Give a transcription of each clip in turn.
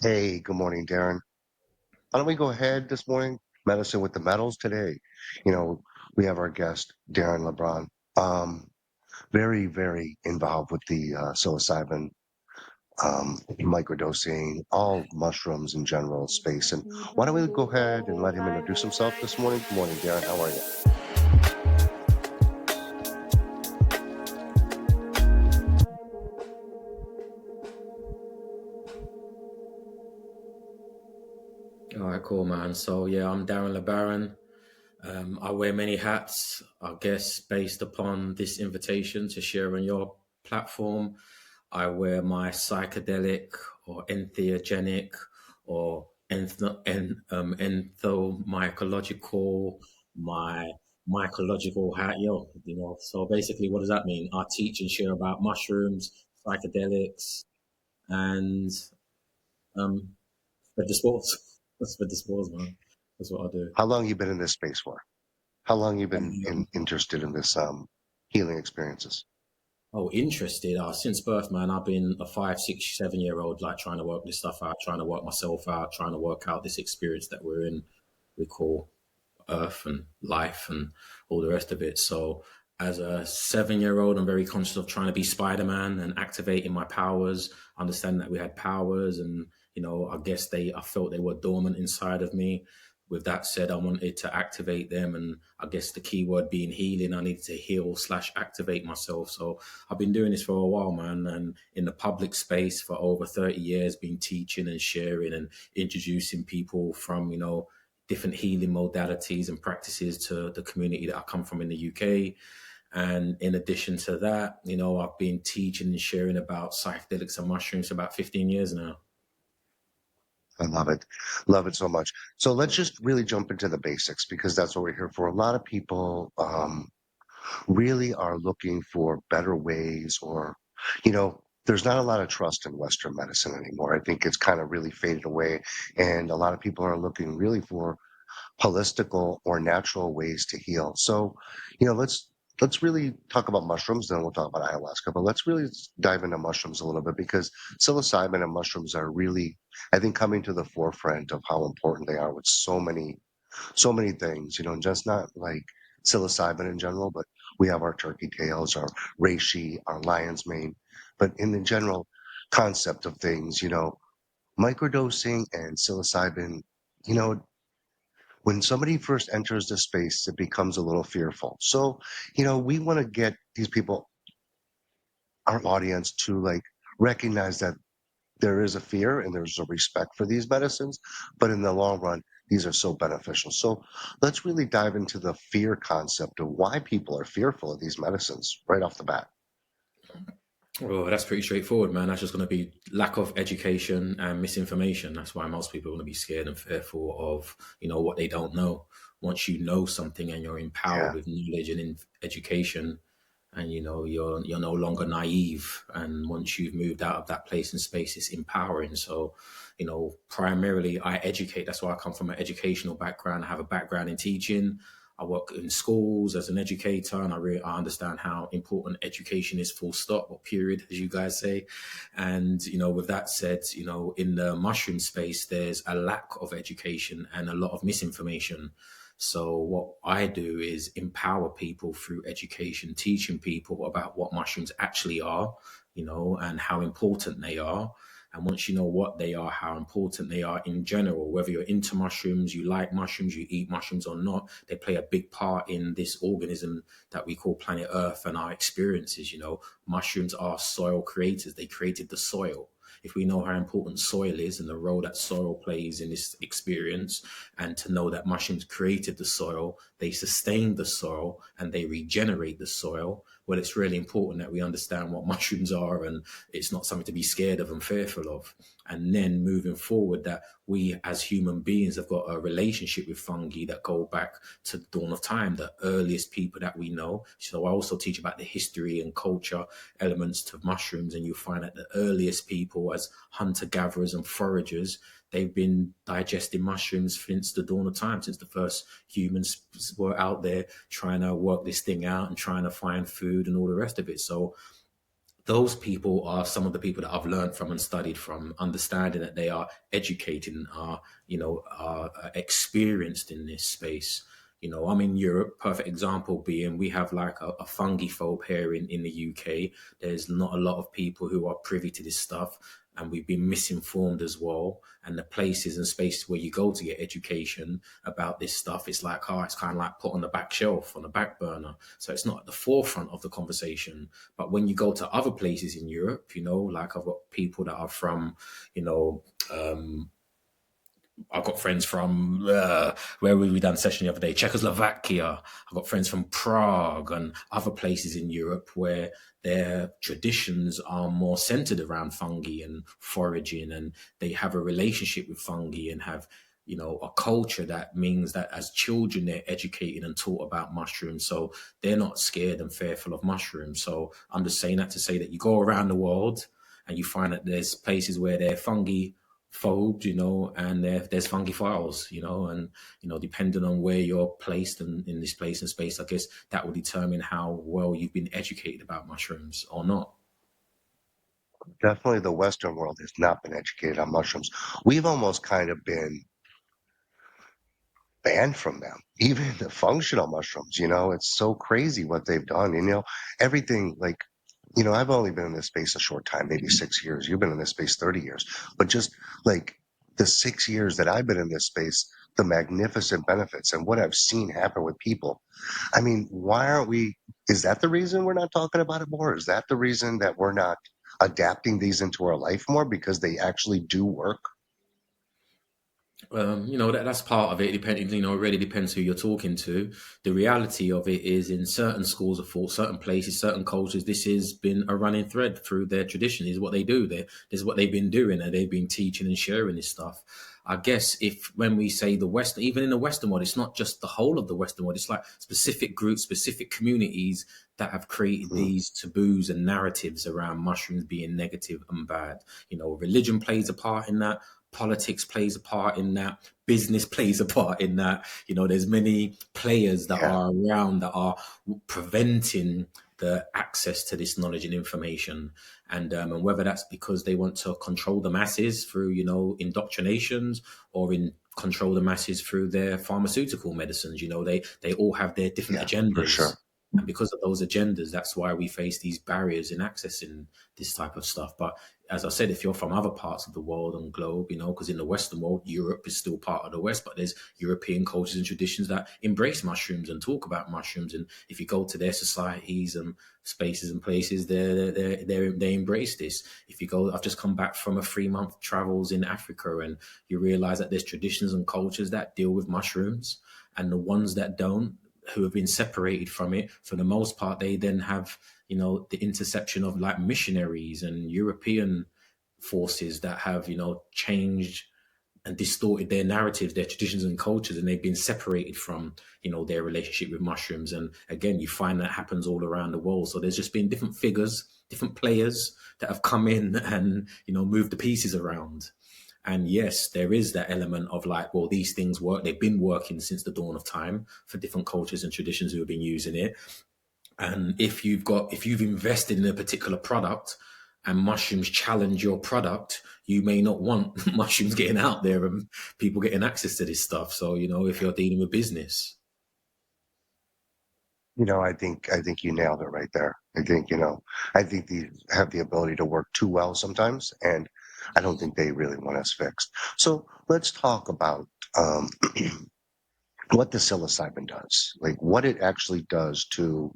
Hey, good morning, Darren. Why don't we go ahead this morning? Medicine with the metals today. You know, we have our guest, Darren Le Baron. Um, very, very involved with the psilocybin, microdosing, all mushrooms in general space. And why don't we go ahead and let him introduce himself this morning? Good morning, Darren. How are you? All right, cool, man. So yeah, I'm Darren Le Baron. I wear many hats, I guess, based upon this invitation to share on your platform. I wear my psychedelic or entheogenic or mycological, my mycological hat. So basically, what does that mean? I teach and share about mushrooms, psychedelics, and um, spread the sports. Spread the sports, man. That's what I do. How long you been in this space for? How long you been Um, interested in this healing experiences? interested. Since birth, man, I've been a 5, 6, 7 year old, like trying to work this stuff out, trying to work myself out, trying to work out this experience that we're in, we call Earth and life and all the rest of it. So, as a 7 year old, I'm very conscious of trying to be Spider Man and activating my powers, understanding that we had powers, and I guess I felt they were dormant inside of me. With that said, I wanted to activate them, and I guess the key word being healing, I needed to heal slash activate myself. So I've been doing this for a while, man, and in the public space for over 30 years, been teaching and sharing and introducing people from different healing modalities and practices to the community that I come from in the UK. And in addition to that, I've been teaching and sharing about psychedelics and mushrooms for about 15 years now. I love it. Love it so much. So let's just really jump into the basics because that's what we're here for. A lot of people really are looking for better ways or, there's not a lot of trust in Western medicine anymore. I think it's kind of really faded away. And a lot of people are looking really for holistical or natural ways to heal. So, let's really talk about mushrooms, then we'll talk about ayahuasca. But let's really dive into mushrooms a little bit because psilocybin and mushrooms are really, I think, coming to the forefront of how important they are with so many things. Just not like psilocybin in general, but we have our turkey tails, our reishi, our lion's mane. But in the general concept of things, microdosing and psilocybin, you know, when somebody first enters the space, it becomes a little fearful. So, we want to get these people, our audience, to like recognize that there is a fear and there's a respect for these medicines, but in the long run, these are so beneficial. So let's really dive into the fear concept of why people are fearful of these medicines right off the bat. Well, that's pretty straightforward, man. That's just going to be lack of education and misinformation. That's why most people are going to be scared and fearful of, what they don't know. Once you know something and you're empowered Yeah, with knowledge and education, and you're no longer naive. And once you've moved out of that place and space, it's empowering. So, primarily I educate. That's why I come from an educational background. I have a background in teaching. I work in schools as an educator, and I understand how important education is. Full stop or period, as you guys say. And with that said, in the mushroom space, there's a lack of education and a lot of misinformation. So what I do is empower people through education, teaching people about what mushrooms actually are, and how important they are. And once you know what they are, how important they are in general, whether you're into mushrooms, you like mushrooms, you eat mushrooms or not, they play a big part in this organism that we call planet Earth and our experiences. Mushrooms are soil creators. They created the soil. If we know how important soil is and the role that soil plays in this experience, and to know that mushrooms created the soil, they sustain the soil, and they regenerate the soil, well, it's really important that we understand what mushrooms are, and it's not something to be scared of and fearful of. And then moving forward, that we as human beings have got a relationship with fungi that go back to the dawn of time, the earliest people that we know. So I also teach about the history and culture elements to mushrooms, and you find that the earliest people as hunter gatherers and foragers, they've been digesting mushrooms since the dawn of time, since the first humans were out there trying to work this thing out and trying to find food and all the rest of it. So those people are some of the people that I've learned from and studied from, understanding that they are educated and are, are experienced in this space. I'm in Europe, perfect example being we have like a fungi phobe here in the UK. There's not a lot of people who are privy to this stuff, and we've been misinformed as well. And the places and spaces where you go to get education about this stuff, it's like, oh, it's kind of like put on the back shelf, on the back burner. So it's not at the forefront of the conversation. But when you go to other places in Europe, like I've got people that are from, you know, um, I've got friends from where we done session the other day, Czechoslovakia. I've got friends from Prague and other places in Europe where their traditions are more centered around fungi and foraging, and they have a relationship with fungi and have a culture that means that as children they're educated and taught about mushrooms, so they're not scared and fearful of mushrooms. So I'm just saying that to say that you go around the world and you find that there's places where they're fungi phobed, and there's fungi files, and depending on where you're placed in this place and space, I guess that will determine how well you've been educated about mushrooms or not. Definitely the Western world has not been educated on mushrooms. We've almost kind of been banned from them, even the functional mushrooms. It's so crazy what they've done. Everything like, I've only been in this space a short time, maybe 6 years. You've been in this space 30 years. But just like the 6 years that I've been in this space, the magnificent benefits and what I've seen happen with people. I mean, why aren't we? Is that the reason we're not talking about it more? Is that the reason that we're not adapting these into our life more because they actually do work? That's part of it. Depending, it really depends who you're talking to. The reality of it is, in certain schools of thought, certain places, certain cultures, this has been a running thread through their tradition. This is what they do. This is what they've been doing, and they've been teaching and sharing this stuff. I guess if when we say the Western, even in the Western world, it's not just the whole of the Western world. It's like specific groups, specific communities that have created Mm, these taboos and narratives around mushrooms being negative and bad. Religion plays a part in that. Politics plays a part in that. Business plays a part in that. There's many players that yeah, are around that are preventing the access to this knowledge and information, and whether that's because they want to control the masses through indoctrinations, or in control the masses through their pharmaceutical medicines. They all have their different yeah, for agendas, sure. and because of those agendas, that's why we face these barriers in accessing this type of stuff. But as I said, if you're from other parts of the world and globe, because in the Western world, Europe is still part of the West, but there's European cultures and traditions that embrace mushrooms and talk about mushrooms. And if you go to their societies and spaces and places, they embrace this. If you go, I've just come back from a 3-month travels in Africa, and you realize that there's traditions and cultures that deal with mushrooms, and the ones that don't, who have been separated from it, for the most part, they then have the interception of like missionaries and European forces that have changed and distorted their narratives, their traditions and cultures, and they've been separated from their relationship with mushrooms. And again, you find that happens all around the world. So there's just been different figures, different players that have come in and moved the pieces around. And yes, there is that element of like, well, these things work. They've been working since the dawn of time for different cultures and traditions who have been using it. And if you've invested in a particular product and mushrooms challenge your product, you may not want mushrooms getting out there and people getting access to this stuff. So, if you're dealing with business. I think you nailed it right there. I think these have the ability to work too well sometimes, and I don't think they really want us fixed. So let's talk about um, what the psilocybin does, like what it actually does to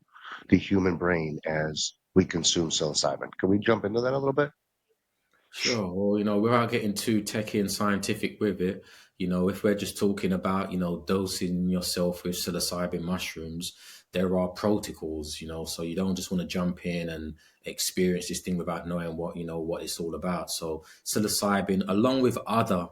the human brain as we consume psilocybin. Can we jump into that a little bit? Sure. Well, without getting too techy and scientific with it, if we're just talking about, dosing yourself with psilocybin mushrooms, there are protocols, so you don't just want to jump in and experience this thing without knowing what it's all about. So psilocybin, along with other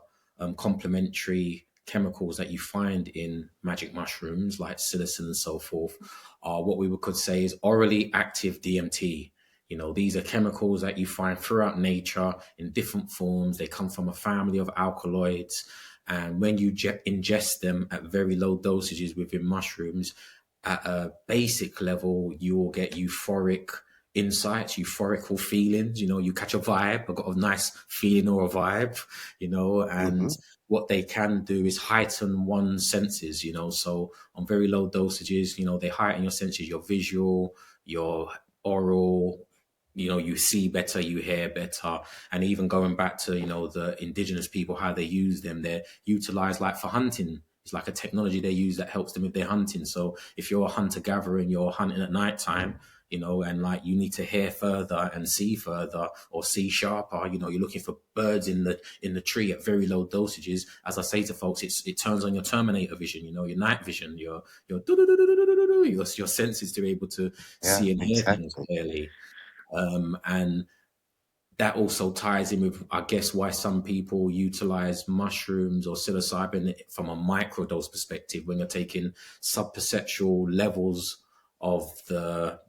complementary chemicals that you find in magic mushrooms like psilocin and so forth, are what we could say is orally active DMT. These are chemicals that you find throughout nature in different forms. They come from a family of alkaloids. And when you ingest them at very low dosages within mushrooms, at a basic level, you will get euphoric, insights, euphorical feelings. You catch a vibe. I got a nice feeling or a vibe. And Hmm. what they can do is heighten one's senses. So on very low dosages, they heighten your senses, your visual, your oral. You see better, you hear better, and even going back to the indigenous people, how they use them, they're utilized like for hunting. It's like a technology they use that helps them with their hunting. So if you're a hunter gatherer and you're hunting at night time, and like you need to hear further and see further or see sharper, you're looking for birds in the tree at very low dosages. As I say to folks, it turns on your Terminator vision, your night vision, your senses to be able to Yeah, see and hear things exactly. clearly. And that also ties in with, I guess, why some people utilize mushrooms or psilocybin from a microdose perspective when you're taking subperceptual levels of the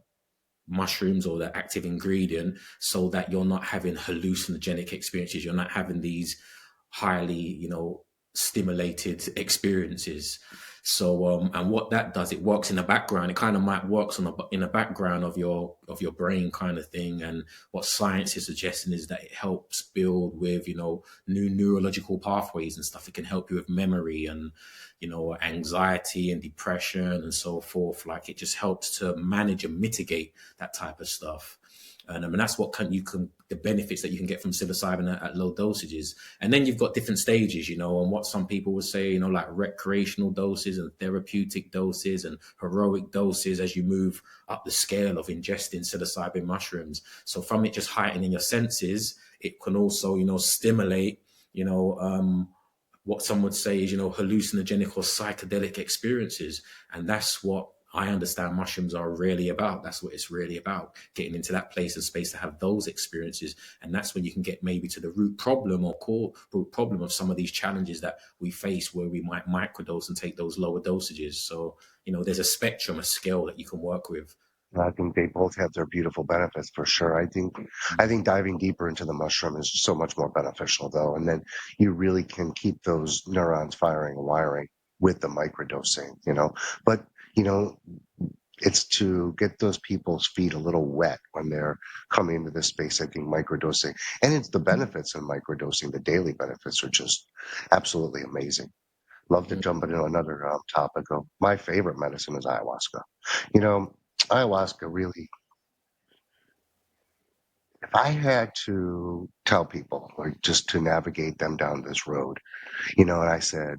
mushrooms or the active ingredient, so that you're not having hallucinogenic experiences. You're not having these highly, stimulated experiences. So, and what that does, it works in the background. It kind of might works in the background of your brain, kind of thing. And what science is suggesting is that it helps build with new neurological pathways and stuff. It can help you with memory and anxiety and depression and so forth. Like, it just helps to manage and mitigate that type of stuff. And I mean, that's what the benefits that you can get from psilocybin at low dosages. And then you've got different stages, and what some people would say, like recreational doses and therapeutic doses and heroic doses as you move up the scale of ingesting psilocybin mushrooms. So from it just heightening your senses, it can also, stimulate, what some would say is, hallucinogenic or psychedelic experiences. And that's what I understand mushrooms are really about. That's what it's really about, getting into that place and space to have those experiences. And that's when you can get maybe to the root problem or core root problem of some of these challenges that we face, where we might microdose and take those lower dosages. So, there's a spectrum, a scale that you can work with. I think they both have their beautiful benefits for sure. I think diving deeper into the mushroom is so much more beneficial though. And then you really can keep those neurons firing and wiring with the microdosing. But, you know, it's to get those people's feet a little wet when they're coming into this space. I think microdosing, and it's the benefits of microdosing, the daily benefits are just absolutely amazing. Love to Mm, jump into another topic. Of my favorite medicine is ayahuasca. You know, ayahuasca really, if I had to tell people, or just to navigate them down this road, and I said,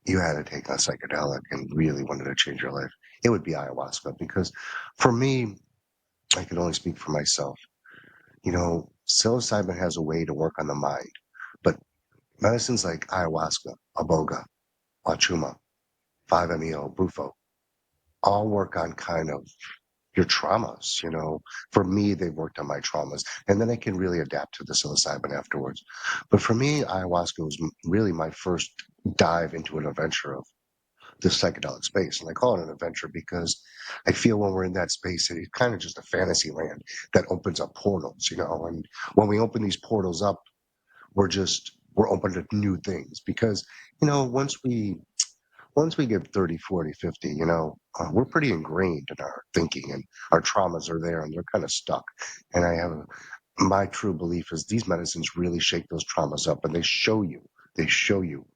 you had to take a psychedelic and really wanted to change your life, it would be ayahuasca. Because for me, I can only speak for myself. Psilocybin has a way to work on the mind, but medicines like ayahuasca, aboga, wachuma, 5-MeO, bufo, all work on kind of your traumas. For me, they've worked on my traumas, and then I can really adapt to the psilocybin afterwards. But for me, ayahuasca was really my first dive into an adventure of the psychedelic space. And I call it an adventure because I feel when we're in that space, it's kind of just a fantasy land that opens up portals. And when we open these portals up, we're open to new things because, once we get 30, 40, 50, we're pretty ingrained in our thinking, and our traumas are there and they're kind of stuck. And my true belief is these medicines really shake those traumas up, and they show you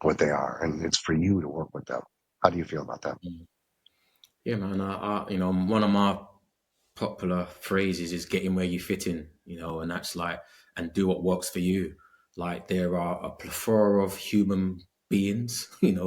what they are. And it's for you to work with them. How do you feel about that? mm. Yeah, man. One of my popular phrases is getting where you fit in, and that's like, and do what works for you. Like, there are a plethora of human beings, and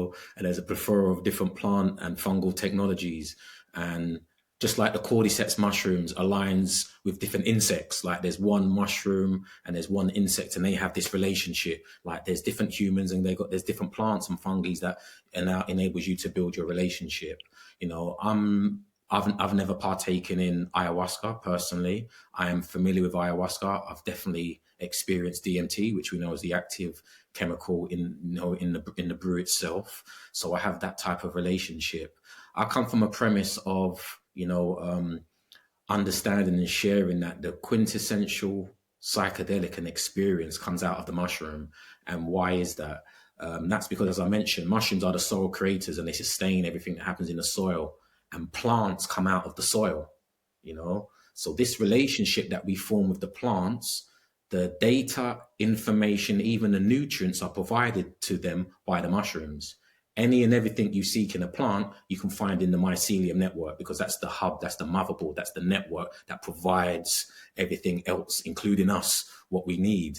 there's a plethora of different plant and fungal technologies. And just like the cordyceps mushrooms aligns with different insects, like there's one mushroom and there's one insect and they have this relationship. Like, there's different humans and there's different plants and fungi that enables you to build your relationship. I've never partaken in ayahuasca personally. I am familiar with ayahuasca. I've definitely experienced DMT, which we know is the active chemical in the brew itself. So I have that type of relationship. I come from a premise of understanding and sharing that the quintessential psychedelic and experience comes out of the mushroom. And why is that? That's because, as I mentioned, mushrooms are the soil creators and they sustain everything that happens in the soil, and plants come out of the soil. you know. So this relationship that we form with the plants, the data, information, even the nutrients are provided to them by the mushrooms. Any and everything you seek in a plant, you can find in the mycelium network, because that's the hub, that's the motherboard, that's the network that provides everything else, including us, what we need.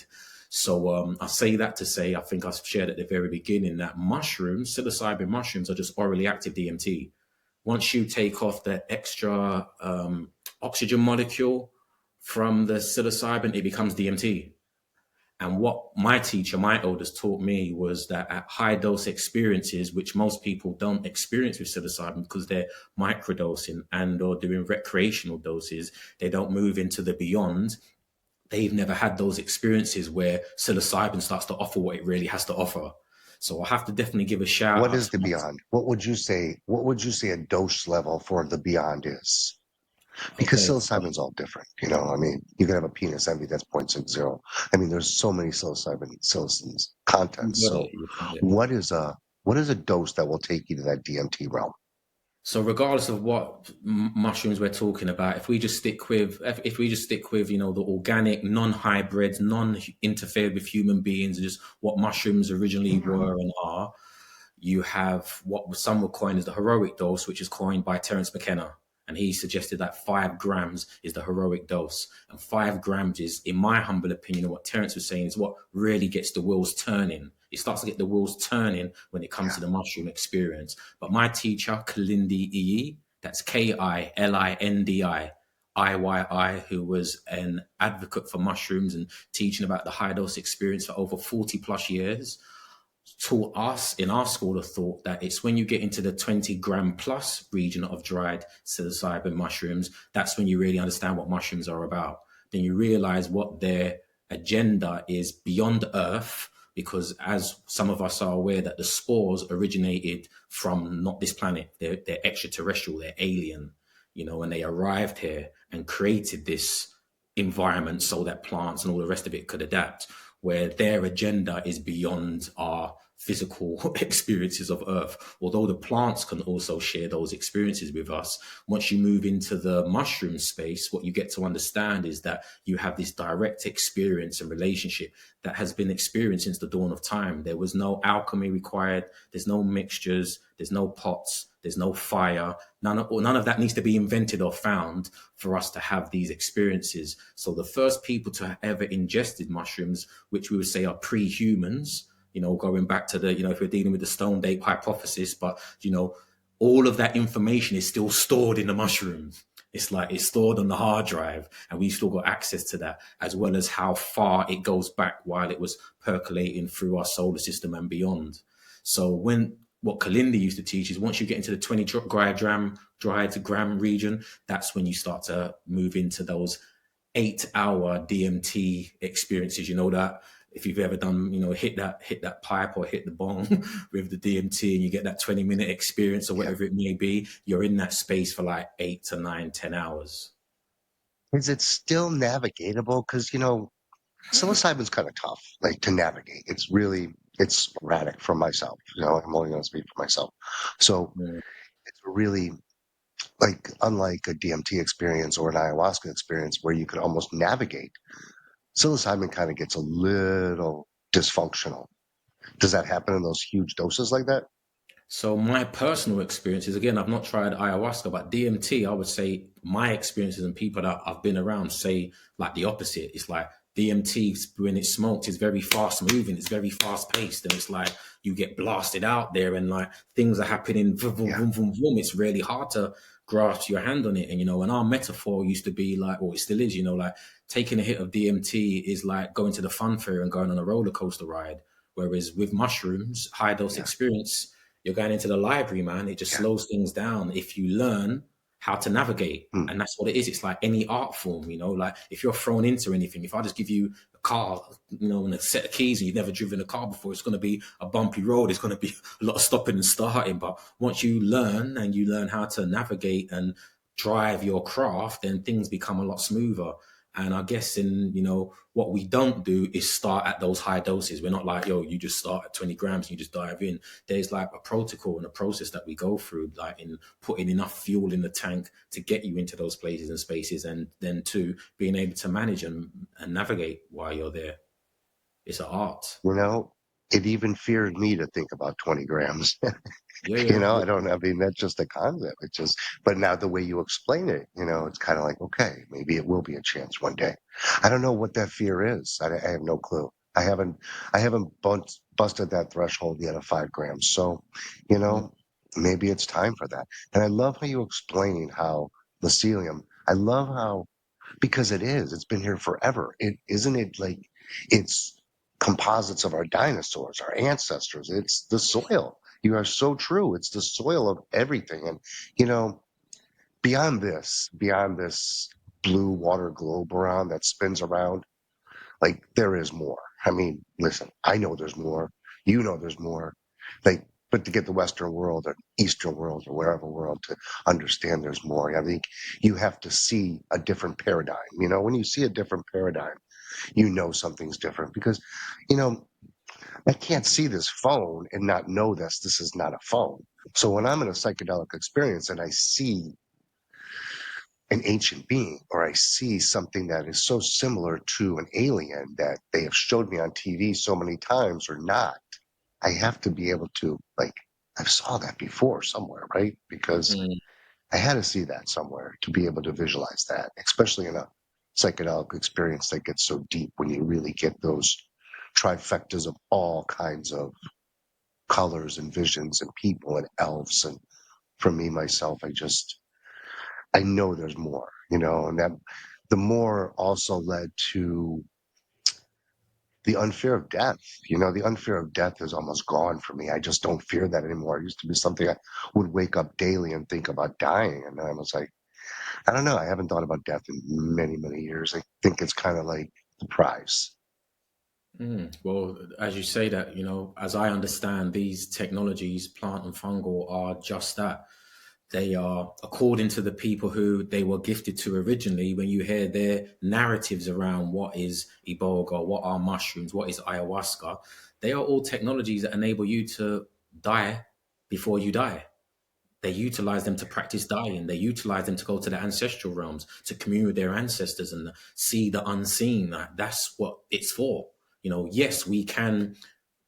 So I say that to say, I think I shared at the very beginning that mushrooms, psilocybin mushrooms, are just orally active DMT. Once you take off the extra oxygen molecule from the psilocybin, it becomes DMT. And what my teacher, my elders taught me was that at high dose experiences, which most people don't experience with psilocybin because they're microdosing and or doing recreational doses, they don't move into the beyond. They've never had those experiences where psilocybin starts to offer what it really has to offer. So I have to definitely give a shout What out is to the my, beyond? What would you say a dose level for the beyond is? Because okay, psilocybin's all different. You know, I mean, you can have a penis envy that's 0.60. I mean, there's so many psilocybin's you contents. got So it, you got it. what is a dose that will take you to that DMT realm? So regardless of what mushrooms we're talking about, if we just stick with the organic, non-hybrids, non-interfered with human beings, just what mushrooms originally were and are, you have what some would coin as the heroic dose, which is coined by Terence McKenna. And he suggested that 5 grams is the heroic dose. And 5 grams is, in my humble opinion, what Terence was saying is what really gets the wheels turning. It starts to get the wheels turning when it comes Yeah. to the mushroom experience. But my teacher, Kalindi Iyi, that's Kilindi, who was an advocate for mushrooms and teaching about the high dose experience for over 40 plus years, taught us in our school of thought that it's when you get into the 20-gram plus region of dried psilocybin mushrooms, that's when you really understand what mushrooms are about. Then you realize what their agenda is beyond Earth, because as some of us are aware that the spores originated from not this planet, they're extraterrestrial, they're alien, and they arrived here and created this environment so that plants and all the rest of it could adapt, where their agenda is beyond our physical experiences of Earth. Although the plants can also share those experiences with us, once you move into the mushroom space, what you get to understand is that you have this direct experience and relationship that has been experienced since the dawn of time. There was no alchemy required, there's no mixtures, there's no pots, there's no fire. None of that needs to be invented or found for us to have these experiences. So the first people to have ever ingested mushrooms, which we would say are pre-humans, going back to the, if we're dealing with the stone ape hypothesis, but, all of that information is still stored in the mushroom. It's like it's stored on the hard drive and we've still got access to that, as well as how far it goes back while it was percolating through our solar system and beyond. So what Kalindi used to teach is once you get into the 20 dried gram region, that's when you start to move into those 8-hour DMT experiences. You know that if you've ever done, hit that pipe or hit the bong with the DMT and you get that 20-minute experience or Yeah. whatever it may be, you're in that space for like 8 to 9, 10 hours. Is it still navigatable? Because, psilocybin's kind of tough, like to navigate. It's sporadic for myself. I'm only going to speak for myself. So Mm. it's really like unlike a DMT experience or an ayahuasca experience where you could almost navigate. Psilocybin kind of gets a little dysfunctional. Does that happen in those huge doses like that? So my personal experiences, again, I've not tried ayahuasca, but DMT, I would say my experiences and people that I've been around say like the opposite. It's like DMT, when it's smoked, is very fast moving, it's very fast paced, and it's like you get blasted out there and like things are happening, vroom, vroom, Yeah, vroom, vroom, vroom. It's really hard to grasp your hand on it. And our metaphor used to be like, or it still is, like taking a hit of DMT is like going to the fun fair and going on a roller coaster ride. Whereas with mushrooms, high dose yeah, experience, you're going into the library, man. It just yeah. slows things down if you learn how to navigate. Hmm. And that's what it is. It's like any art form, like if you're thrown into anything, if I just give you a car, and a set of keys and you've never driven a car before, it's going to be a bumpy road. It's going to be a lot of stopping and starting. But once you learn how to navigate and drive your craft, then things become a lot smoother. And I guess what we don't do is start at those high doses. We're not like, yo, you just start at 20 grams and you just dive in. There's like a protocol and a process that we go through, like in putting enough fuel in the tank to get you into those places and spaces, and then two, being able to manage and navigate while you're there. It's an art. You know, it even feared me to think about 20 grams. Yeah, I yeah. don't, I mean, that's just a concept. It's just, but now the way you explain it, it's kind of like, okay, maybe it will be a chance one day. I don't know what that fear is. I have no clue. I haven't busted that threshold yet of 5 grams. So, you Mm, know, maybe it's time for that. And I love how you explain how mycelium, I love how, because it's been here forever. It isn't it like it's composites of our dinosaurs, our ancestors. It's the soil. You are so true. It's the soil of everything. And you know, beyond this blue water globe around that spins around, like there is more. I mean, listen, I know there's more. You know there's more. Like, but to get the Western world or Eastern world or wherever world to understand there's more, I think you have to see a different paradigm. When you see a different paradigm, something's different because, you know, I can't see this phone and not know this is not a phone. So when I'm in a psychedelic experience and I see an ancient being or I see something that is so similar to an alien that they have showed me on TV so many times or not, I have to be able to like I've saw that before somewhere, right? Because mm. I had to see that somewhere to be able to visualize that, especially in a psychedelic experience that gets so deep when you really get those trifectas of all kinds of colors and visions and people and elves. And for me, myself, I know there's more, and that the more also led to the unfear of death. The unfear of death is almost gone for me. I just don't fear that anymore. It used to be something I would wake up daily and think about dying. And then I was like, I don't know. I haven't thought about death in many, many years. I think it's kind of like the prize. Well, as you say that, as I understand, these technologies, plant and fungal, are just that. They are, according to the people who they were gifted to originally, when you hear their narratives around what is iboga, what are mushrooms, what is ayahuasca, they are all technologies that enable you to die before you die. They utilize them to practice dying. They utilize them to go to the ancestral realms, to commune with their ancestors and see the unseen. That's what it's for. Yes, we can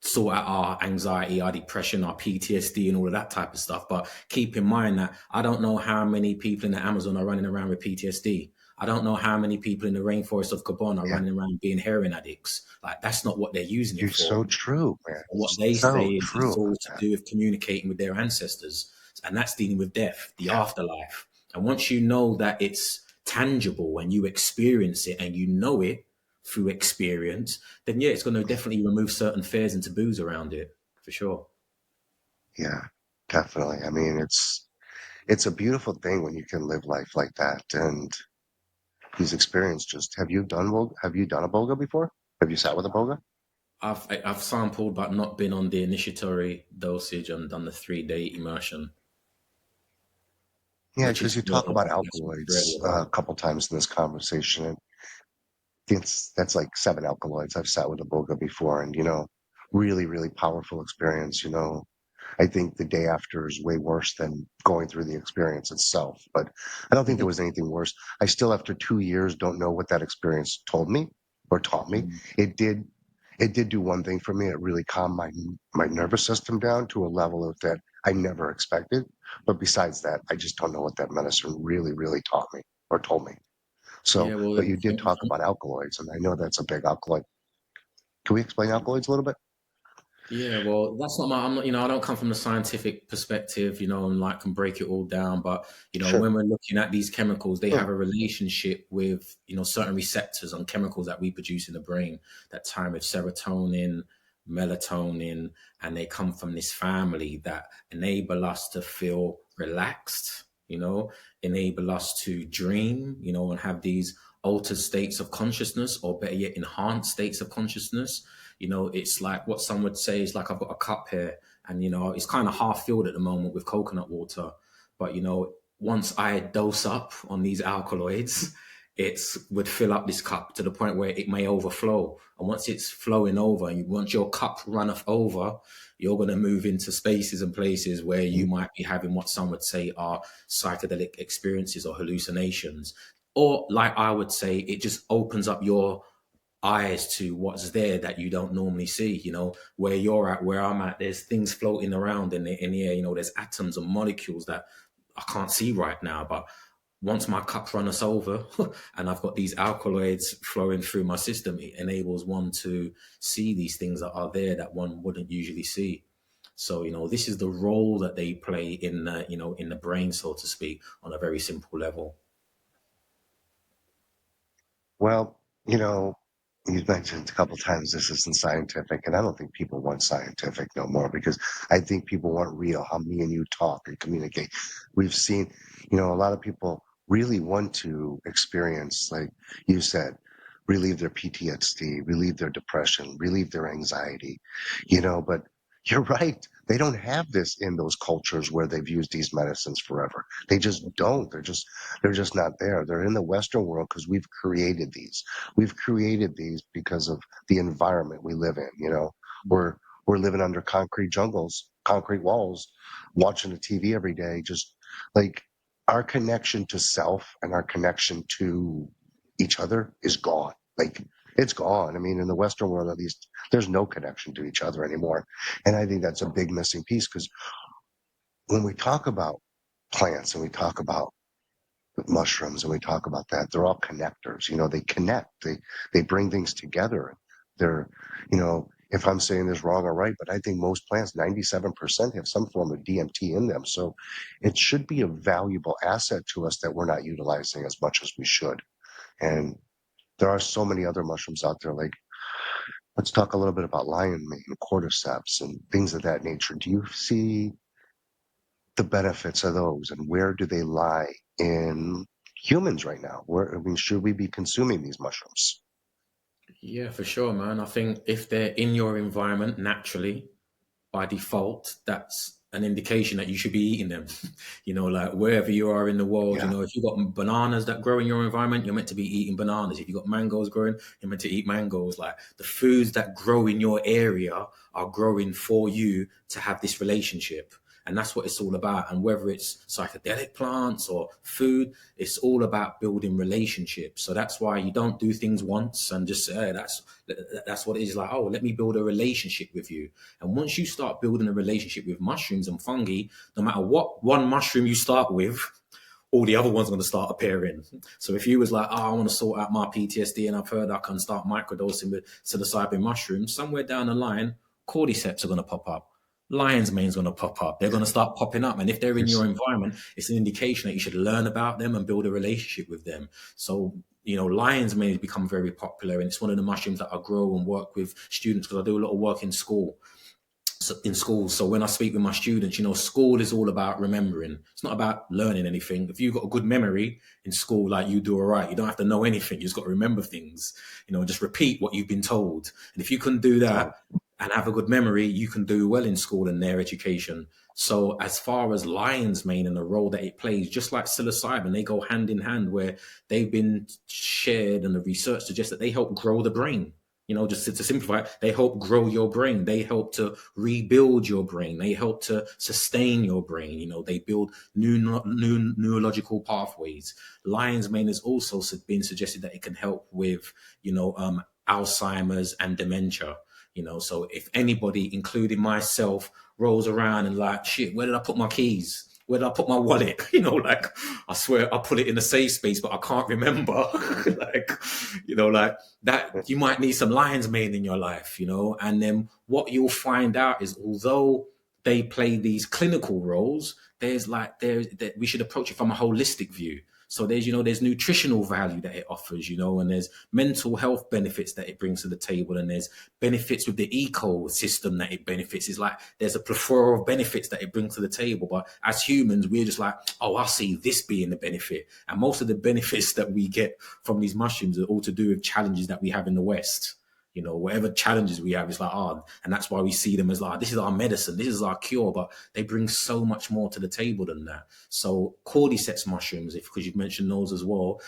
sort out our anxiety, our depression, our PTSD, and all of that type of stuff. But keep in mind that I don't know how many people in the Amazon are running around with PTSD. I don't know how many people in the rainforest of Gabon are Yeah, running around being heroin addicts. Like, that's not what they're using it you're for. so true, man. What they say So is true it's all about to that. do with communicating with their ancestors, and that's dealing with death, the Yeah, afterlife. And once you know that it's tangible and you experience it and you know it through experience, then yeah, it's going to definitely remove certain fears and taboos around it for sure. yeah, definitely. I mean, it's a beautiful thing when you can live life like that. And these experiences just have you done a boga before? Have you sat with a boga? I've sampled but not been on the initiatory dosage and done the 3 day immersion, Yeah, which because is you talk more about that's what it's really alkaloids a about. couple times in this conversation, and that's like 7 alkaloids. I've sat with a boga before, and really, really powerful experience. I think the day after is way worse than going through the experience itself. But I don't think there was anything worse. I still, after 2 years, don't know what that experience told me or taught me. Mm. It did, it did do one thing for me. It really calmed my nervous system down to a level of that I never expected. But besides that, I just don't know what that medicine really, really taught me or told me. So, Yeah, well, but you did talk about alkaloids, and I know that's a big alkaloid. Can we explain alkaloids a little bit? yeah, well, that's not my. I'm not. I don't come from the scientific perspective, and like can break it all down. But Sure. when we're looking at these chemicals, they Yeah. have a relationship with certain receptors on chemicals that we produce in the brain that time with serotonin, melatonin, and they come from this family that enable us to feel relaxed. Enable us to dream. And have these altered states of consciousness, or better yet, enhanced states of consciousness. It's like what some would say is like I've got a cup here, and it's kind of half filled at the moment with coconut water. But once I dose up on these alkaloids, it's would fill up this cup to the point where it may overflow. And once it's flowing over, and once your cup runneth over, you're going to move into spaces and places where you might be having what some would say are psychedelic experiences or hallucinations. Or, like I would say, it just opens up your eyes to what's there that you don't normally see. Where you're at, where I'm at, there's things floating around in the air. There's atoms and molecules that I can't see right now, but once my cup runs over and I've got these alkaloids flowing through my system, it enables one to see these things that are there that one wouldn't usually see. So, this is the role that they play in in the brain, so to speak, on a very simple level. Well, you've mentioned a couple times this isn't scientific, and I don't think people want scientific no more because I think people want real, how me and you talk and communicate. We've seen, a lot of people really want to experience, like you said, relieve their PTSD, relieve their depression, relieve their anxiety, but you're right. They don't have this in those cultures where they've used these medicines forever. They just don't. They're just not there. They're in the Western world because we've created these. We've created these because of the environment we live in. We're living under concrete jungles, concrete walls, watching the TV every day. Just like our connection to self and our connection to each other is gone. Like it's gone. I mean, in the Western world, at least, there's no connection to each other anymore. And I think that's a big missing piece because when we talk about plants and we talk about mushrooms and we talk about that, they're all connectors. They connect. They bring things together. They're, if I'm saying this wrong or right, but I think most plants, 97% have some form of DMT in them. So it should be a valuable asset to us that we're not utilizing as much as we should. And there are so many other mushrooms out there. Like, let's talk a little bit about lion mane and cordyceps and things of that nature. Do you see the benefits of those and where do they lie in humans right now? Where, I mean, should we be consuming these mushrooms? Yeah, for sure, man. I think if they're in your environment naturally, by default, that's an indication that you should be eating them. Like wherever you are in the world, Yeah. if you've got bananas that grow in your environment, you're meant to be eating bananas. If you've got mangoes growing, you're meant to eat mangoes. Like the foods that grow in your area are growing for you to have this relationship. And that's what it's all about. And whether it's psychedelic plants or food, it's all about building relationships. So that's why you don't do things once and just say, hey, that's what it is. Like, oh, let me build a relationship with you. And once you start building a relationship with mushrooms and fungi, no matter what one mushroom you start with, all the other ones are going to start appearing. So if you was like, oh, I want to sort out my PTSD and I've heard I can start microdosing with psilocybin mushrooms, somewhere down the line, cordyceps are going to pop up. Lion's mane's going to pop up. They're going to start popping up. And if they're in your Yes. environment, it's an indication that you should learn about them and build a relationship with them. So, lion's mane has become very popular. And it's one of the mushrooms that I grow and work with students because I do a lot of work in school. In school. So when I speak with my students, school is all about remembering. It's not about learning anything. If you've got a good memory in school, like you do all right, you don't have to know anything. You just got to remember things, just repeat what you've been told. And if you can do that So, and have a good memory, you can do well in school and their education. So as far as lion's mane and the role that it plays, just like psilocybin, they go hand in hand where they've been shared and the research suggests that they help grow the brain. Just to simplify, they help grow your brain. They help to rebuild your brain. They help to sustain your brain. They build new neurological pathways. Lion's mane has also been suggested that it can help with, Alzheimer's and dementia. So if anybody, including myself, rolls around and like, shit, where did I put my keys? Where did I put my wallet? Like I swear I put it in a safe space, but I can't remember. Like that, you might need some lion's mane in your life, and then what you'll find out is although they play these clinical roles, that we should approach it from a holistic view. So there's nutritional value that it offers, and there's mental health benefits that it brings to the table, and there's benefits with the ecosystem that it benefits. It's like there's a plethora of benefits that it brings to the table. But as humans, we're just like, oh, I see this being the benefit. And most of the benefits that we get from these mushrooms are all to do with challenges that we have in the West. Whatever challenges we have, it's like, and that's why we see them as like, this is our medicine, this is our cure, but they bring so much more to the table than that. So cordyceps mushrooms, because you've mentioned those as well,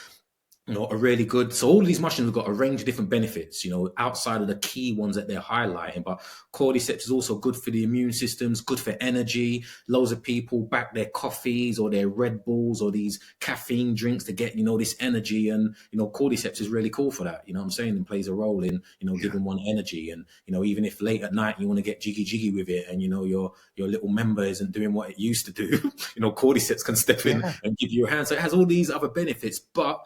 Are really good. So all these mushrooms have got a range of different benefits, outside of the key ones that they're highlighting. But cordyceps is also good for the immune systems, good for energy. Loads of people back their coffees or their Red Bulls or these caffeine drinks to get, this energy. And, cordyceps is really cool for that. You know what I'm saying? And plays a role in, Yeah. giving one energy. And, even if late at night you want to get jiggy with it and, your little member isn't doing what it used to do, cordyceps can step in Yeah. and give you a hand. So it has all these other benefits, but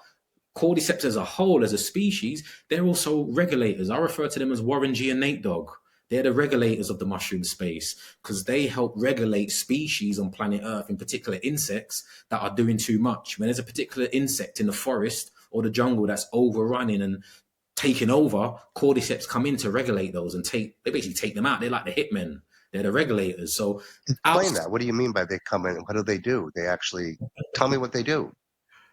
cordyceps as a whole, as a species, they're also regulators. I refer to them as Warren G and Nate Dogg. They're the regulators of the mushroom space because they help regulate species on planet Earth, in particular insects that are doing too much. When there's a particular insect in the forest or the jungle that's overrunning and taking over, cordyceps come in to regulate those and they basically take them out. They're like the hitmen. They're the regulators. So Explain outside that. What do you mean by they come in? What do they do? They actually tell me what they do.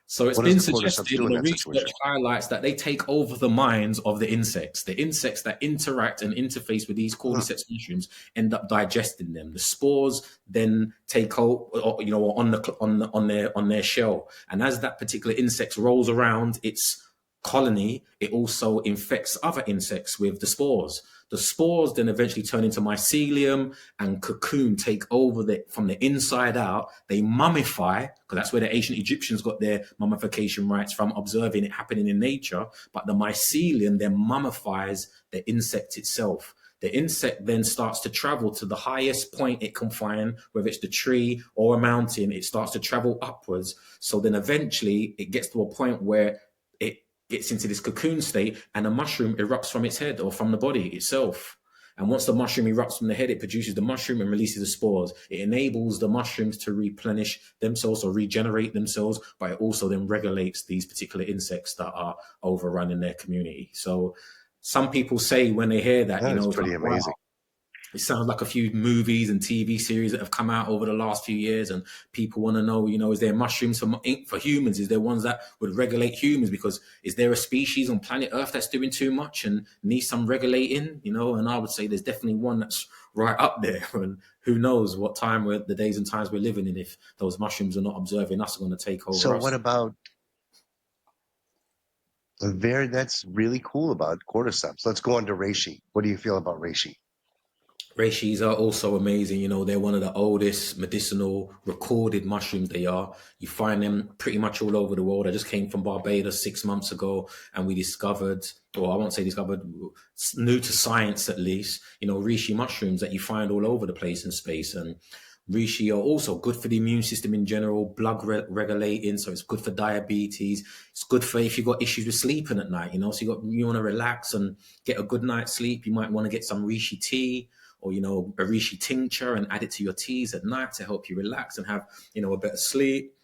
So it's What does been the cordyceps suggested, do and in the that research situation? highlights that they take over the minds of the insects that interact and interface with these Hmm. cordyceps mushrooms end up digesting them. The spores then take over, on their shell, and as that particular insect rolls around its colony, it also infects other insects with the spores. The spores then eventually turn into mycelium and cocoon, take over from the inside out. They mummify, because that's where the ancient Egyptians got their mummification rites from, observing it happening in nature. But the mycelium then mummifies the insect itself. The insect then starts to travel to the highest point it can find, whether it's the tree or a mountain. It starts to travel upwards. So then eventually it gets to a point where it gets into this cocoon state and a mushroom erupts from its head or from the body itself. And once the mushroom erupts from the head, it produces the mushroom and releases the spores. It enables the mushrooms to replenish themselves or regenerate themselves, but it also then regulates these particular insects that are overrunning their community. So some people say when they hear that, That is it's like, pretty wow, amazing. it sounds like a few movies and TV series that have come out over the last few years, and people want to know, is there mushrooms for humans? Is there ones that would regulate humans? Because is there a species on planet Earth that's doing too much and needs some regulating? And I would say there's definitely one that's right up there. And who knows what the days and times we're living in, if those mushrooms are not observing us, are going to take So over what us. about that's really cool about cordyceps. Let's go on to reishi. What do you feel about reishi? Reishis are also amazing. They're one of the oldest medicinal recorded mushrooms they are. You find them pretty much all over the world. I just came from Barbados 6 months ago and we discovered, or I won't say discovered, new to science at least, reishi mushrooms that you find all over the place in space. And reishi are also good for the immune system in general, blood regulating. So it's good for diabetes. It's good for if you've got issues with sleeping at night, so you want to relax and get a good night's sleep. You might want to get some reishi tea or a reishi tincture and add it to your teas at night to help you relax and have a better sleep.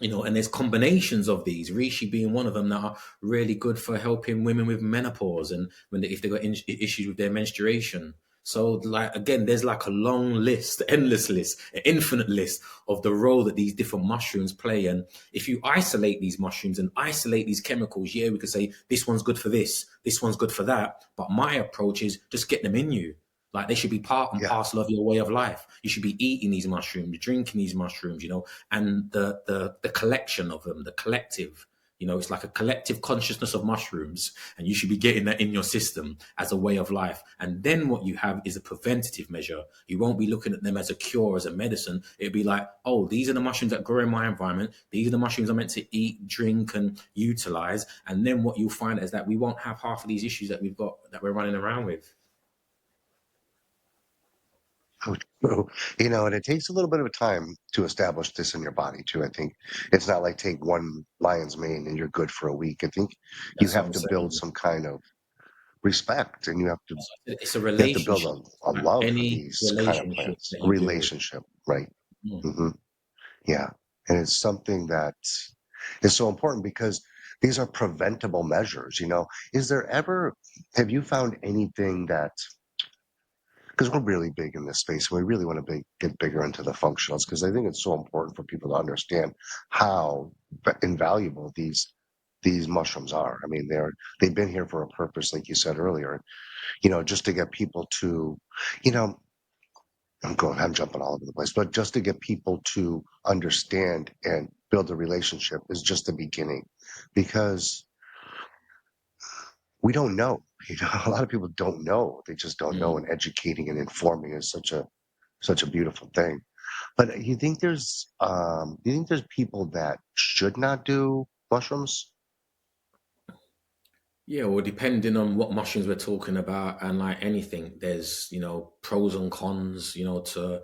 And there's combinations of these, reishi being one of them, that are really good for helping women with menopause and if they've got issues with their menstruation. So, like, again, there's like a long list, endless list, an infinite list of the role that these different mushrooms play. And if you isolate these mushrooms and isolate these chemicals, yeah, we could say this one's good for this one's good for that. But my approach is just get them in you. Like, they should be part and Yeah. parcel of your way of life. You should be eating these mushrooms, drinking these mushrooms, and the collection of them, the collective. It's like a collective consciousness of mushrooms, and you should be getting that in your system as a way of life. And then what you have is a preventative measure. You won't be looking at them as a cure, as a medicine. It'd be like, oh, these are the mushrooms that grow in my environment. These are the mushrooms I'm meant to eat, drink, and utilize. And then what you'll find is that we won't have half of these issues that we're running around with. So true. And it takes a little bit of time to establish this in your body too. I think it's not like take one lion's mane and you're good for a week. I think you That's what have I'm to build saying. some kind of respect and It's a you have to build relationship. a Like love for any these kind of relationship plants, that a you build. relationship, right? Mm. Hmm. Yeah. And it's something that is so important because these are preventable measures. Is there ever, have you found anything that, because we're really big in this space and we really want to get bigger into the functionals because I think it's so important for people to understand how invaluable these mushrooms are. I mean, they've been here for a purpose, like you said earlier, just to get people to, you know, I'm jumping all over the place, but just to get people to understand and build a relationship is just the beginning, because we don't know. A lot of people don't know. They just don't know, Mm. and educating and informing is such a beautiful thing. But you think there's people that should not do mushrooms? Yeah, well, depending on what mushrooms we're talking about, and like anything, there's pros and cons, to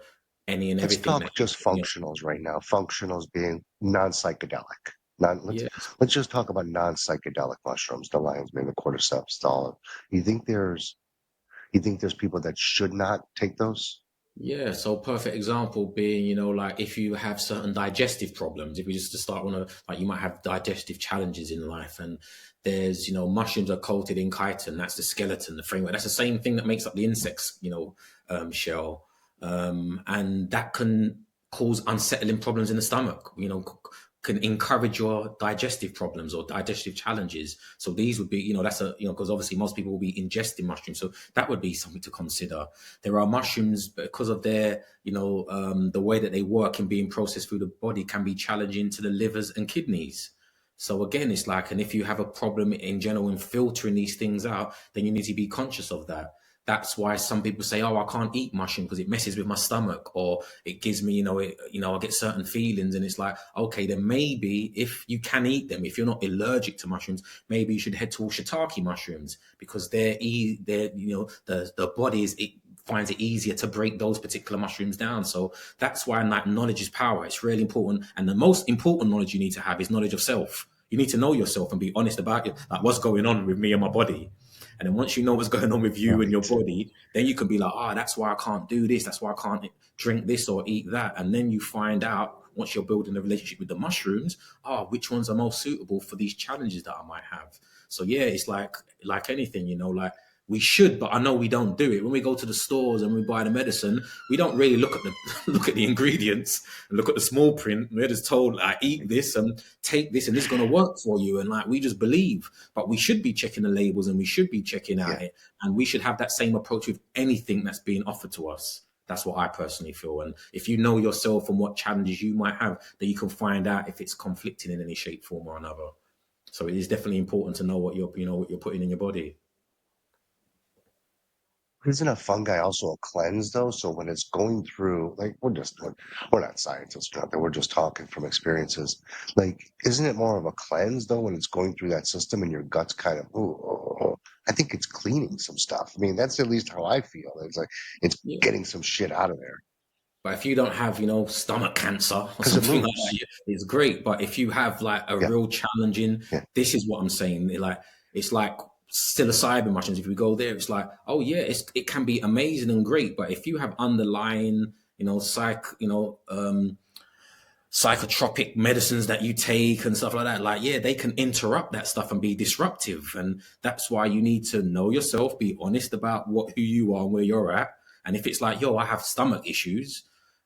any and Let's everything that talk you just put in functionals right now. Functionals being non-psychedelic. Non, let's Yes. let's just talk about non-psychedelic mushrooms, the lion's mane, the cordyceps, the olive. You think there's you think there's people that should not take those? Yeah, so perfect example being, like if you have certain digestive problems, if we just to start on like you might have digestive challenges in life, and there's, mushrooms are coated in chitin, that's the skeleton, the framework. That's the same thing that makes up the insect's, shell. And that can cause unsettling problems in the stomach, can encourage your digestive problems or digestive challenges. So these would be, that's because obviously most people will be ingesting mushrooms. So that would be something to consider. There are mushrooms because of their, the way that they work in being processed through the body can be challenging to the livers and kidneys. So again, it's like, and if you have a problem in general in filtering these things out, then you need to be conscious of that. That's why some people say, "Oh, I can't eat mushroom because it messes with my stomach, or it gives me, I get certain feelings." And it's like, okay, then maybe if you can eat them, if you're not allergic to mushrooms, maybe you should head towards shiitake mushrooms because they're, the body is it finds it easier to break those particular mushrooms down. So that's why like knowledge is power. It's really important, and the most important knowledge you need to have is knowledge of self. You need to know yourself and be honest about it, like what's going on with me and my body. And then once you know what's going on with you and your Right. body, then you can be like, that's why I can't do this. That's why I can't drink this or eat that. And then you find out once you're building a relationship with the mushrooms, which ones are most suitable for these challenges that I might have. So yeah, it's like anything, like we should, but I know we don't do it. When we go to the stores and we buy the medicine, we don't really look at the look at the ingredients and look at the small print. We're just told, like, eat this and take this, and this is going to work for you. And like we just believe, but we should be checking the labels and we should be checking out Yeah. it, and we should have that same approach with anything that's being offered to us. That's what I personally feel. And if you know yourself and what challenges you might have, then you can find out if it's conflicting in any shape, form, or another. So it is definitely important to know what you're putting in your body. Isn't a fungi also a cleanse though? So when it's going through, like we're not scientists, we're not that we're just talking from experiences. Like, isn't it more of a cleanse though when it's going through that system and your guts kind of, ooh, oh, oh. I think it's cleaning some stuff. I mean, that's at least how I feel. It's like it's Yeah. getting some shit out of there But if you don't have, stomach cancer or because it something like that, moves. it's great. But if you have like a Yeah, real challenging, yeah, this is what I'm saying. It's like psilocybin mushrooms. If we go there, it's like, oh yeah, it can be amazing and great. But if you have underlying, psychotropic medicines that you take and stuff like that, like yeah, they can interrupt that stuff and be disruptive. And that's why you need to know yourself, be honest about who you are and where you're at. And if it's like, yo, I have stomach issues,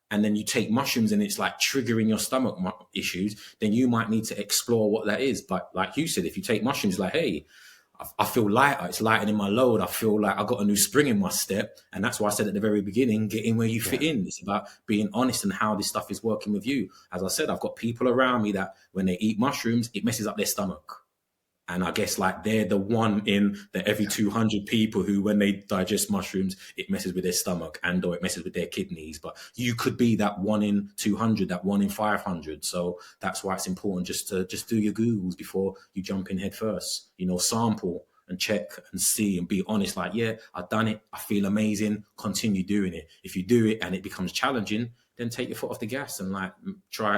and then you take mushrooms and it's like triggering your stomach issues, then you might need to explore what that is. But like you said, if you take mushrooms, like, hey, I feel lighter. It's lightening my load. I feel like I got a new spring in my step. And that's why I said at the very beginning, get in where you fit yeah. in. It's about being honest and how this stuff is working with you. As I said, I've got people around me that when they eat mushrooms, it messes up their stomach. And I guess like they're the one in the every 200 people who, when they digest mushrooms, it messes with their stomach and or it messes with their kidneys. But you could be that one in 200, that one in 500. So that's why it's important just do your Googles before you jump in head first. Sample and check and see and be honest. Like, yeah, I've done it. I feel amazing. Continue doing it. If you do it and it becomes challenging, then take your foot off the gas and like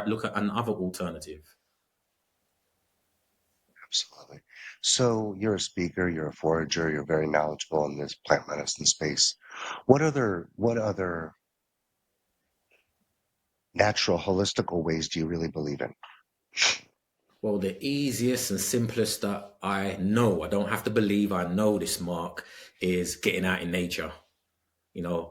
look at another alternative. Absolutely. So you're a speaker, you're a forager, you're very knowledgeable in this plant medicine space. What other natural holistical ways do you really believe in? Well, the easiest and simplest that I know, I don't have to believe, I know this, Mark, is getting out in nature.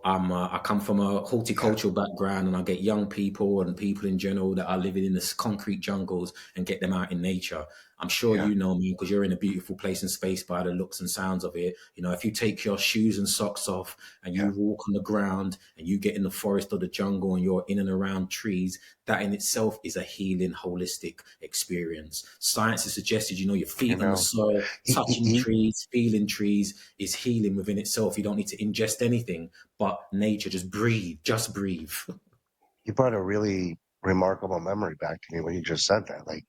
I come from a Yeah, horticultural background, and I get young people and people in general that are living in this concrete jungles and get them out in nature. I'm sure Yeah. you know me because you're in a beautiful place and space by the looks and sounds of it. You know, if you take your shoes and socks off and Yeah. you walk on the ground and you get in the forest or the jungle and you're in and around trees, that in itself is a healing, holistic experience. Science has suggested, your You feet on the know, soil, he, he, touching he trees, feeling trees is healing within itself. You don't need to ingest anything, but nature, just breathe. he brought a really remarkable memory back to me when he just said that. Like,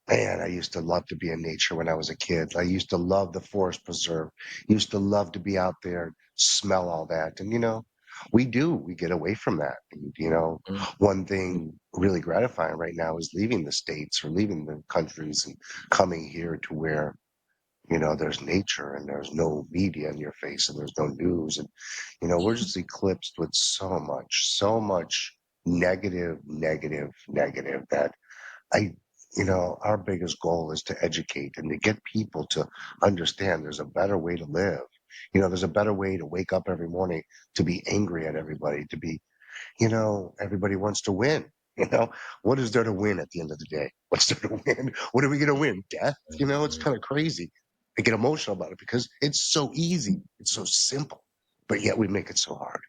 man, I used to love to be in nature when I was a kid. I used to love the forest preserve. Used to love to be out there, smell all that. And, we get away from that. And, Mm, one thing really gratifying right now is leaving the States or leaving the countries and coming here to where, there's nature and there's no media in your face and there's no news. And, we're just eclipsed with so much negative, negative, negative that I, our biggest goal is to educate and to get people to understand there's a better way to live. There's a better way to wake up every morning, to be angry at everybody, to be, everybody wants to win. You know, what is there to win at the end of the day? What's there to win? What are we going to win? Death? It's mm. kind of crazy. I get emotional about it because it's so easy. It's so simple, but yet we make it so hard.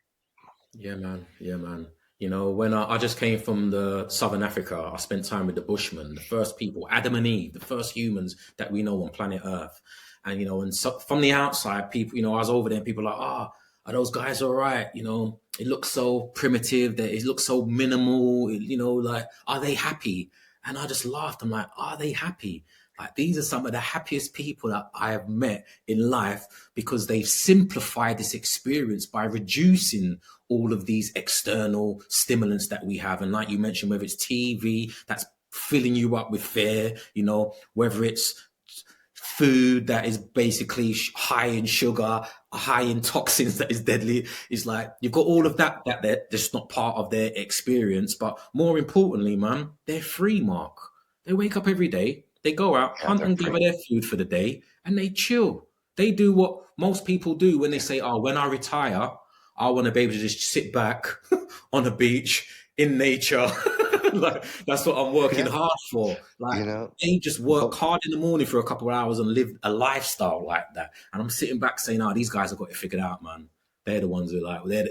Yeah, man. Yeah, man. When I just came from the Southern Africa, I spent time with the Bushmen, the first people, Adam and Eve, the first humans that we know on planet Earth. And, and so from the outside, people, I was over there and people are like, are those guys all right? It looks so primitive, that it looks so minimal, like, are they happy? And I just laughed. I'm like, are they happy? Like, these are some of the happiest people that I have met in life because they've simplified this experience by reducing all of these external stimulants that we have. And like you mentioned, whether it's TV that's filling you up with fear, whether it's food that is basically high in sugar, high in toxins that is deadly. It's like you've got all of that they're just not part of their experience. But more importantly, man, they're free, Mark. They wake up every day, they go out, Yeah, hunt they're and free. gather their food for the day, and they chill. They do what most people do when they Yeah, say, "Oh, when I retire, I want to be able to just sit back on the beach in nature." Like, that's what I'm working yeah. hard for. Like, You know, they just work but hard in the morning for a couple of hours and live a lifestyle like that. And I'm sitting back saying, "Oh, these guys have got it figured out, man. They're the ones who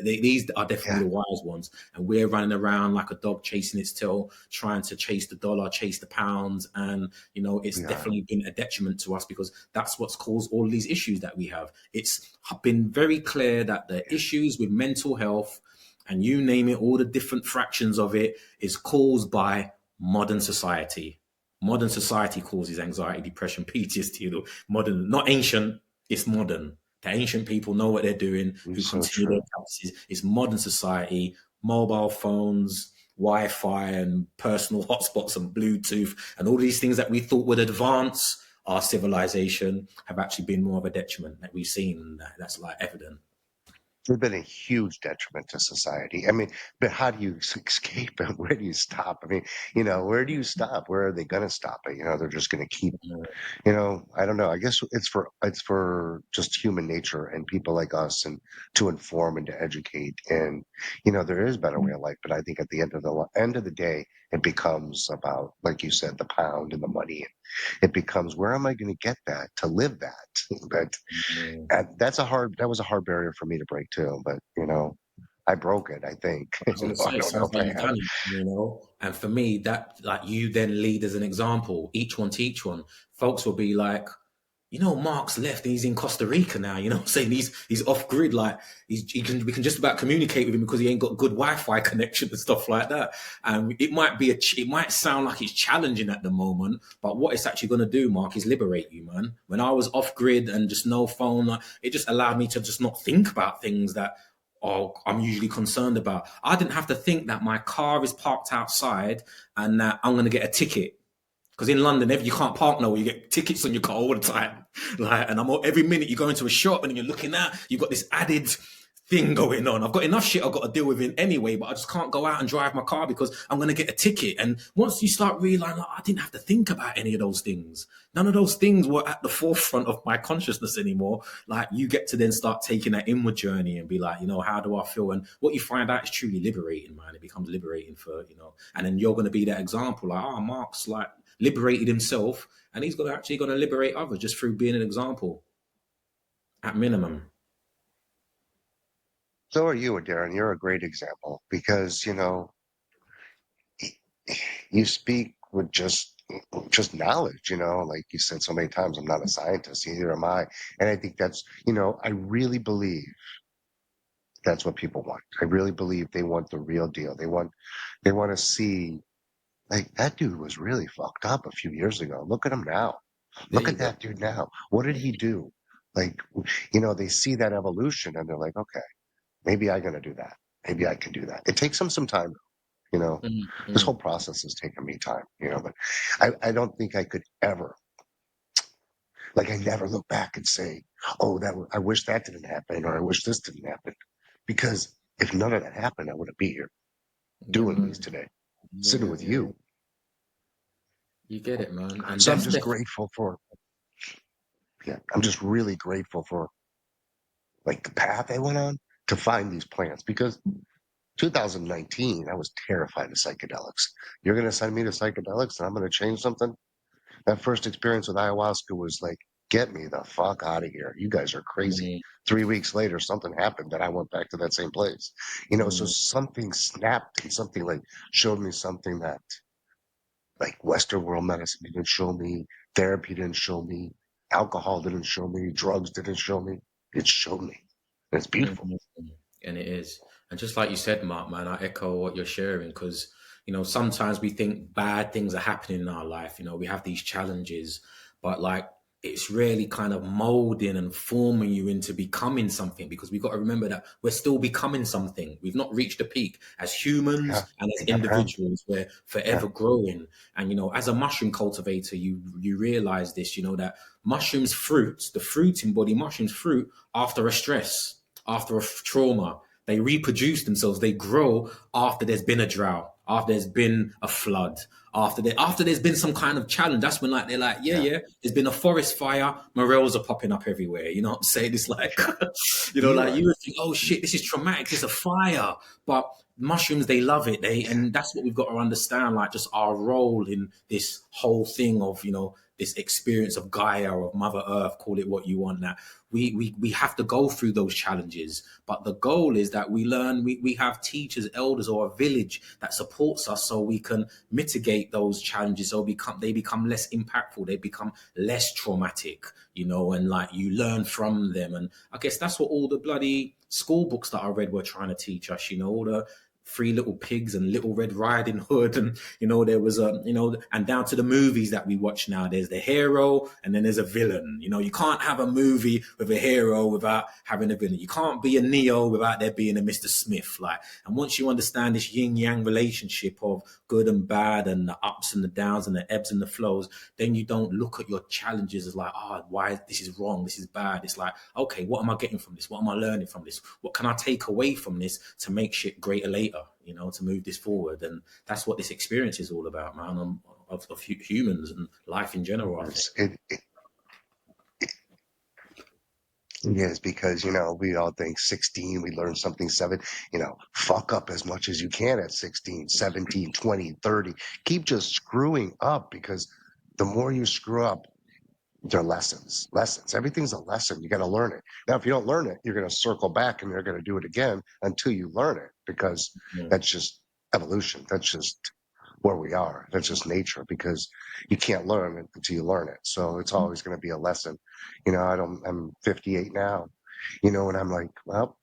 these are definitely yeah, the wise ones." And we're running around like a dog chasing its tail, trying to chase the dollar, chase the pounds. And, it's we are. definitely been a detriment to us because that's what's caused all these issues that we have. It's been very clear that the Yeah, issues with mental health and you name it, all the different fractions of it is caused by modern society. Modern society causes anxiety, depression, PTSD. Modern, not ancient, it's modern. The ancient people know what they're doing, who it's so continue their true. practices. It's modern society, mobile phones, Wi-Fi, and personal hotspots and Bluetooth, and all these things that we thought would advance our civilization have actually been more of a detriment that we've seen. And that's like evident. They've been a huge detriment to society. I mean, but how do you escape and where do you stop? I mean, where do you stop? Where are they going to stop it? They're just going to keep, I don't know. I guess it's for just human nature and people like us and to inform and to educate. And, there is a better way of life. But I think at the end of the day, it becomes about, like you said, the pound and the money. It becomes, where am I going to get that to live that? But Mm. that was a hard barrier for me to break too, but I broke it, I think. I was going to I say, it don't know sounds if like I you've have. done it. And for me, that, like, you then lead as an example, each one to each one. Folks will be like, Mark's left and he's in Costa Rica now. I'm saying he's off grid. Like, we can just about communicate with him because he ain't got good Wi-Fi connection and stuff like that. And it might sound like it's challenging at the moment, but what it's actually going to do, Mark, is liberate you, man. When I was off grid and just no phone, it just allowed me to just not think about things that I'm usually concerned about. I didn't have to think that my car is parked outside and that I'm going to get a ticket. Because in London, you can't park nowhere. You get tickets on your car all the time. Like, and every minute you go into a shop and you're looking at, you've got this added thing going on. I've got enough shit I've got to deal with in anyway, but I just can't go out and drive my car because I'm going to get a ticket. And once you start realizing, like, I didn't have to think about any of those things. None of those things were at the forefront of my consciousness anymore. Like, you get to then start taking that inward journey and be like, how do I feel? And what you find out is truly liberating, man. It becomes liberating and then you're going to be that example. Like, Mark's like liberated himself, and he's actually going to liberate others just through being an example at minimum. So are you, Darren. You're a great example because, you speak with just knowledge, like you said so many times, I'm not a scientist, neither am I. And I think that's, I really believe that's what people want. I really believe they want the real deal. They want to see, like, that dude was really fucked up a few years ago. Look at him now. There Look you at go. that dude now. What did he do? Like, they see that evolution and they're like, okay, maybe I'm going to do that. Maybe I can do that. It takes them some time, you know. This whole Mm-hmm. process has taken me time, but I don't think I could ever, like, I never look back and say, oh, I wish that didn't happen, or I wish this didn't happen. Because if none of that happened, I wouldn't be here Yeah, doing man. these today, sitting Yeah, with yeah. you. You get it, man. And So I'm that's just the grateful for, yeah, I'm just really grateful for, like, the path I went on to find these plants because 2019, I was terrified of psychedelics. You're going to send me to psychedelics and I'm going to change something? That first experience with ayahuasca was like, get me the fuck out of here. You guys are crazy. mm, 3 weeks later, something happened that I went back to that same place. So mm, something snapped and something like showed me something that like Western world medicine didn't show me, therapy didn't show me, alcohol didn't show me, drugs didn't show me. It showed me. And it's mm, beautiful. mm, mm. And it is. And just like you said, Mark, man, I echo what you're sharing because, sometimes we think bad things are happening in our life. We have these challenges, but like it's really kind of molding and forming you into becoming something because we've got to remember that we're still becoming something. We've not reached the peak as Yeah. humans and as You never have. individuals. We're Yeah. forever growing. And, as a mushroom cultivator, you realize this, that mushrooms fruit, the fruiting body, mushrooms fruit after a stress, after a trauma. They reproduce themselves. They grow after there's been a drought, after there's been a flood, after there's been some kind of challenge. That's when like they're like, yeah, Yeah. yeah, there's been a forest fire, morels are popping up everywhere. You know what I'm saying? It's like, Sure. like Healing. you would think, oh shit, this is traumatic. There's a fire, but mushrooms, they love it. And that's what we've got to understand. Like just our role in this whole thing of this experience of Gaia or of Mother Earth, call it what you want. That we have to go through those challenges, but the goal is that we learn. We have teachers, elders, or a village that supports us, so we can mitigate those challenges. So they become less impactful. They become less traumatic, and like you learn from them. And I guess that's what all the bloody school books that I read were trying to teach us. All the Three Little Pigs and Little Red Riding Hood, and there was and down to the movies that we watch now. There's the hero, and then there's a villain. You can't have a movie with a hero without having a villain. You can't be a Neo without there being a Mr. Smith. Like, and once you understand this yin yang relationship of good and bad, and the ups and the downs, and the ebbs and the flows, then you don't look at your challenges as like, why this is wrong, this is bad. It's like, okay, what am I getting from this? What am I learning from this? What can I take away from this to make shit greater later? To move this forward. And that's what this experience is all about, man, of humans and life in general, I think. It is because, we all think 16, we learn something 7, fuck up as much as you can at 16, 17, 20, 30. Keep just screwing up because the more you screw up, they're lessons. Lessons. Everything's a lesson. You got to learn it. Now, if you don't learn it, you're going to circle back and you're going to do it again until you learn it because Mm, that's just evolution. That's just where we are. That's just nature because you can't learn it until you learn it. So it's always going to be a lesson. I'm 58 now, and I'm like, well,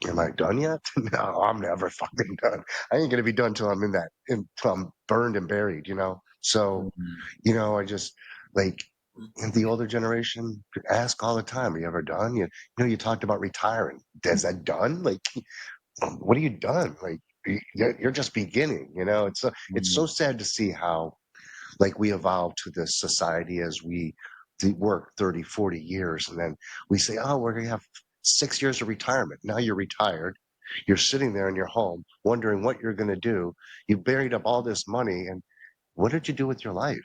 am I done yet? No, I'm never fucking done. I ain't going to be done till until I'm burned and buried, So, mm, I just like, in the older generation ask all the time, are you ever done? You talked about retiring. Is that done? Like, what are you done? Like, you're just beginning, it's so mm, sad to see how like we evolve to this society as we work 30, 40 years and then we say, oh, we're going to have 6 years of retirement. Now you're retired. You're sitting there in your home wondering what you're going to do. You buried up all this money, and what did you do with your life?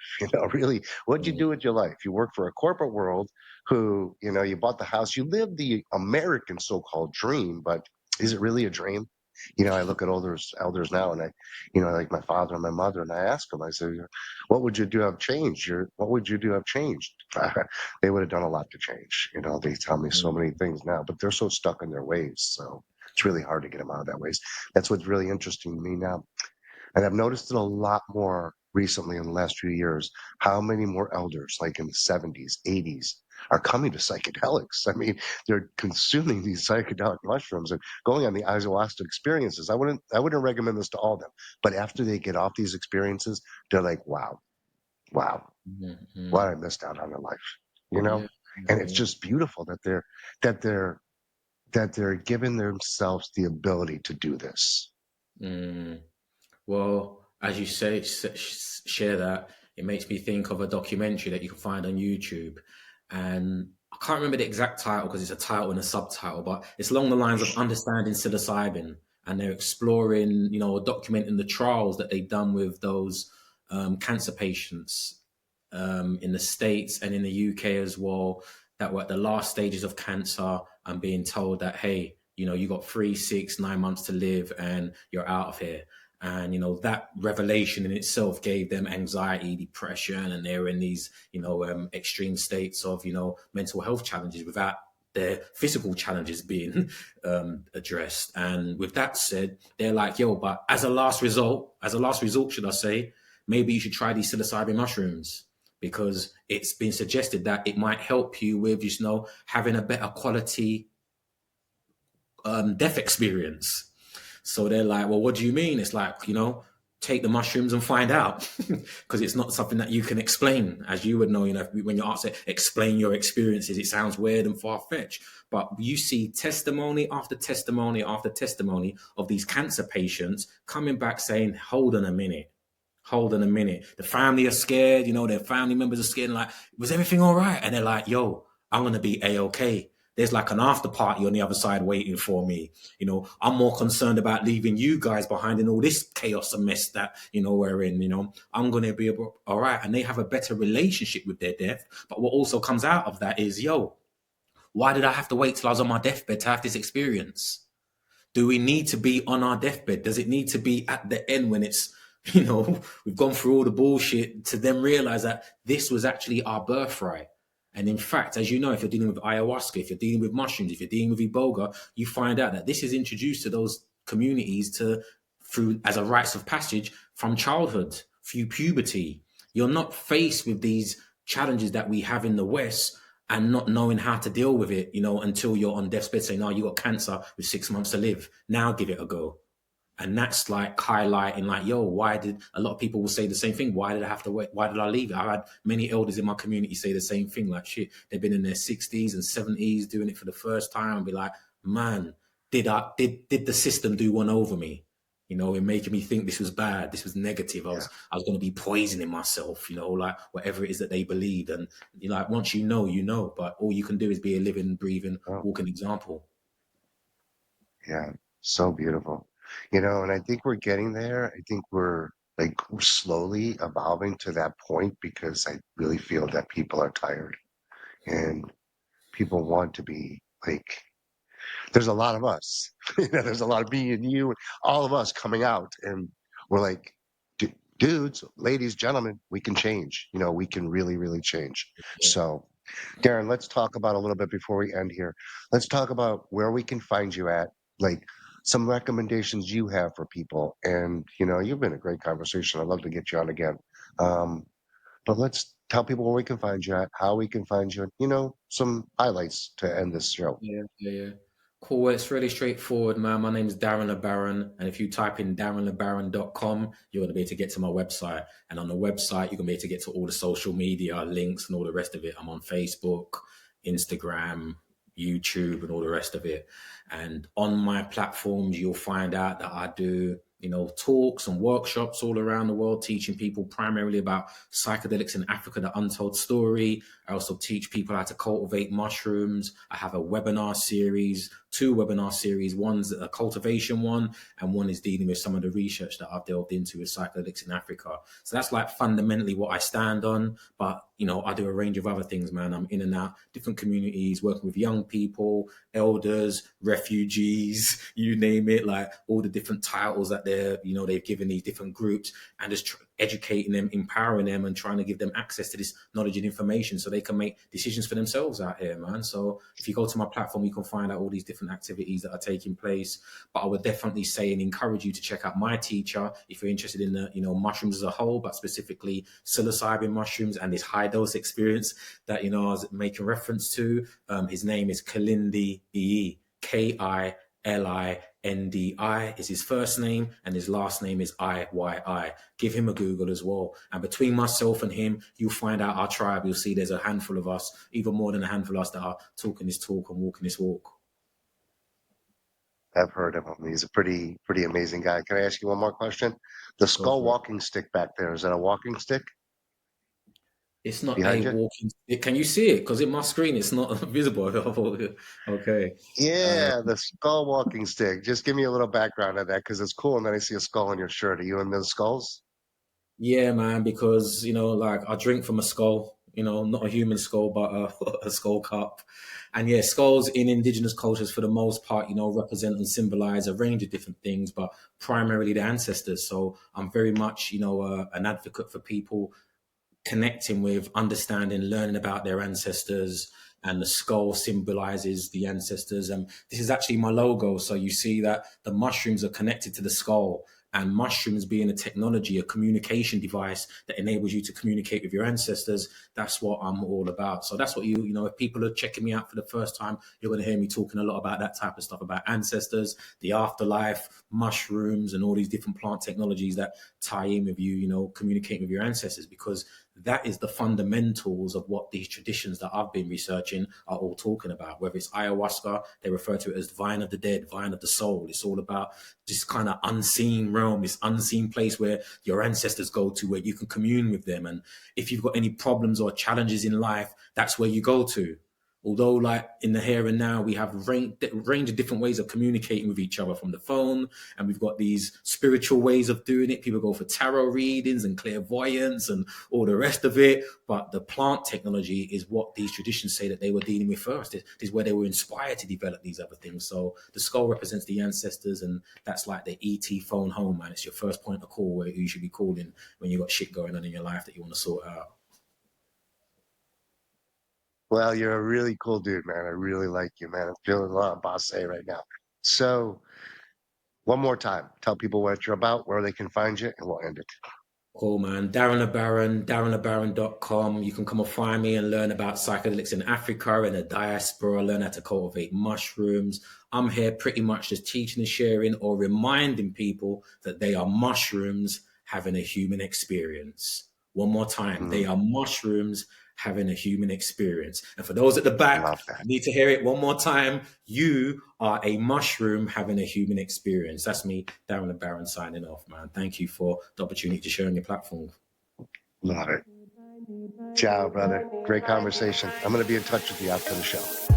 Really, what did you Mm, do with your life? You work for a corporate world who, you bought the house, you live the American so-called dream, but is it really a dream? I look at elders now, and like my father and my mother, and I ask them, I say, what would you do have changed? What would you do have changed? They would have done a lot to change. They tell me so mm, many things now, but they're so stuck in their ways. So it's really hard to get them out of that ways. That's what's really interesting to me now. And I've noticed it a lot more recently in the last few years, how many more elders, like in the 70s, 80s, are coming to psychedelics. I mean, they're consuming these psychedelic mushrooms and going on the ayahuasca experiences. I wouldn't recommend this to all of them. But after they get off these experiences, they're like, wow, mm, what mm. I missed out on in life, Yeah, And yeah, it's yeah. just beautiful that they're that they're giving themselves the ability to do this. Mm. Well, as you say, share that, it makes me think of a documentary that you can find on YouTube. And I can't remember the exact title because it's a title and a subtitle, but it's along the lines of understanding psilocybin. And they're exploring, documenting the trials that they've done with those cancer patients in the States and in the UK as well, that were at the last stages of cancer and being told that, hey, you got 3, 6, 9 months to live and you're out of here. And that revelation in itself gave them anxiety, depression, and they were in these extreme states of mental health challenges without their physical challenges being addressed. And with that said, they're like, yo, but as a last result, should I say, maybe you should try these psilocybin mushrooms because it's been suggested that it might help you with having a better quality death experience. So they're like, well, what do you mean? It's like, take the mushrooms and find out because it's not something that you can explain. As you would know, when you're asked to explain your experiences, it sounds weird and far-fetched. But you see testimony after testimony after testimony of these cancer patients coming back saying, hold on a minute. Hold on a minute. The family are scared, their family members are scared. And like, was everything all right? And they're like, yo, I'm going to be A-OK. There's like an after party on the other side waiting for me. I'm more concerned about leaving you guys behind in all this chaos and mess that, we're in, I'm going to be all right. And they have a better relationship with their death. But what also comes out of that is, yo, why did I have to wait till I was on my deathbed to have this experience? Do we need to be on our deathbed? Does it need to be at the end when it's, we've gone through all the bullshit to then realize that this was actually our birthright? And in fact, as you know, if you're dealing with ayahuasca, if you're dealing with mushrooms, if you're dealing with iboga, you find out that this is introduced to those communities through as a rites of passage from childhood, through puberty. You're not faced with these challenges that we have in the West and not knowing how to deal with it, until you're on death's bed saying, no, you got cancer with 6 months to live. Now give it a go. And that's like highlighting, like, yo, why did a lot of people will say the same thing? Why did I have to wait? Why did I leave it? I've had many elders in my community say the same thing, like, shit, they've been in their 60s and 70s doing it for the first time and be like, man, did the system do one over me? In making me think this was bad, this was negative. I Yeah. was I was going to be poisoning myself, like whatever it is that they believed. And like once but all you can do is be a living, breathing, Oh, walking example. yeah. So beautiful. And I think we're getting there. I think we're slowly evolving to that point because I really feel that people are tired and people want to be like, there's a lot of us. There's a lot of me and you and all of us coming out, and we're like, dudes, ladies, gentlemen, we can change. We can really, really change. Yeah. So, Darren, let's talk about a little bit before we end here. Let's talk about where we can find you at, like some recommendations you have for people. And, you've been a great conversation. I'd love to get you on again. Um, but let's tell people where we can find you at, how we can find you, and, some highlights to end this show. Yeah, yeah, yeah. Cool. Well, it's really straightforward, man. My name is Darren Le Baron. And if you type in darrenlebaron.com, you're going to be able to get to my website. And on the website, you're going to be able to get to all the social media links and all the rest of it. I'm on Facebook, Instagram, YouTube, and all the rest of it. And on my platforms, you'll find out that I do talks and workshops all around the world, teaching people primarily about psychedelics in Africa, the untold story. I also teach people how to cultivate mushrooms. I have a webinar series, two webinar series. One's a cultivation one, and one is dealing with some of the research that I've delved into with psychedelics in Africa. So that's like fundamentally what I stand on. But, I do a range of other things, man. I'm in and out, different communities, working with young people, elders, refugees, you name it, like all the different titles that they've given these different groups, and just educating them, empowering them, and trying to give them access to this knowledge and information so they can make decisions for themselves out here, man. So if you go to my platform, you can find out all these different activities that are taking place. But I would definitely say and encourage you to check out my teacher if you're interested in the, mushrooms as a whole, but specifically psilocybin mushrooms and this high dose experience that, I was making reference to. His name is Kalindi E. Kilindi is his first name, and his last name is Iyyi. Give him a Google as well. And between myself and him, you'll find out our tribe. You'll see there's a handful of us, even more than a handful of us, that are talking this talk and walking this walk. I've heard of him. He's a pretty amazing guy. Can I ask you one more question? The Go skull for it. walking stick back there, is that a walking stick It's not a behind you? walking. Can you see it? Because in my screen, it's not visible. Okay. Yeah, the skull walking stick. Just give me a little background on that because it's cool. And then I see a skull on your shirt. Are you in those skulls? Yeah, man, because like I drink from a skull, not a human skull, but a skull cup. And yeah, skulls in indigenous cultures for the most part, represent and symbolize a range of different things, but primarily the ancestors. So I'm very much, an advocate for people connecting with, understanding, learning about their ancestors. And the skull symbolizes the ancestors. And this is actually my logo. So you see that the mushrooms are connected to the skull, and mushrooms being a technology, a communication device that enables you to communicate with your ancestors. That's what I'm all about. So that's what if people are checking me out for the first time, you're going to hear me talking a lot about that type of stuff, about ancestors, the afterlife, mushrooms, and all these different plant technologies that tie in with communicating with your ancestors, because that is the fundamentals of what these traditions that I've been researching are all talking about. Whether it's ayahuasca, they refer to it as vine of the dead, vine of the soul. It's all about this kind of unseen realm, this unseen place where your ancestors go to, where you can commune with them. And if you've got any problems or challenges in life, that's where you go to. Although, like in the here and now, we have range of different ways of communicating with each other from the phone, and we've got these spiritual ways of doing it. People go for tarot readings and clairvoyance and all the rest of it. But the plant technology is what these traditions say that they were dealing with first. This is where they were inspired to develop these other things. So the skull represents the ancestors, and that's like the ET phone home, man. It's your first point of call where you should be calling when you got shit going on in your life that you want to sort out. Well, you're a really cool dude, man. I really like you, man. I'm feeling a lot of bosse right now. So, one more time, tell people what you're about, where they can find you, and we'll end it. Cool, man. Darren Le Baron, darrenlebaron.com. You can come and find me and learn about psychedelics in Africa and the diaspora, learn how to cultivate mushrooms. I'm here pretty much just teaching and sharing or reminding people that they are mushrooms having a human experience. One more time, they are mushrooms having a human experience. And for those at the back, Love that. you need to hear it one more time. You are a mushroom having a human experience. That's me, Darren Le Baron, signing off, man. Thank you for the opportunity to share on your platform. Love it. Ciao, brother. Great conversation. I'm going to be in touch with you after the show.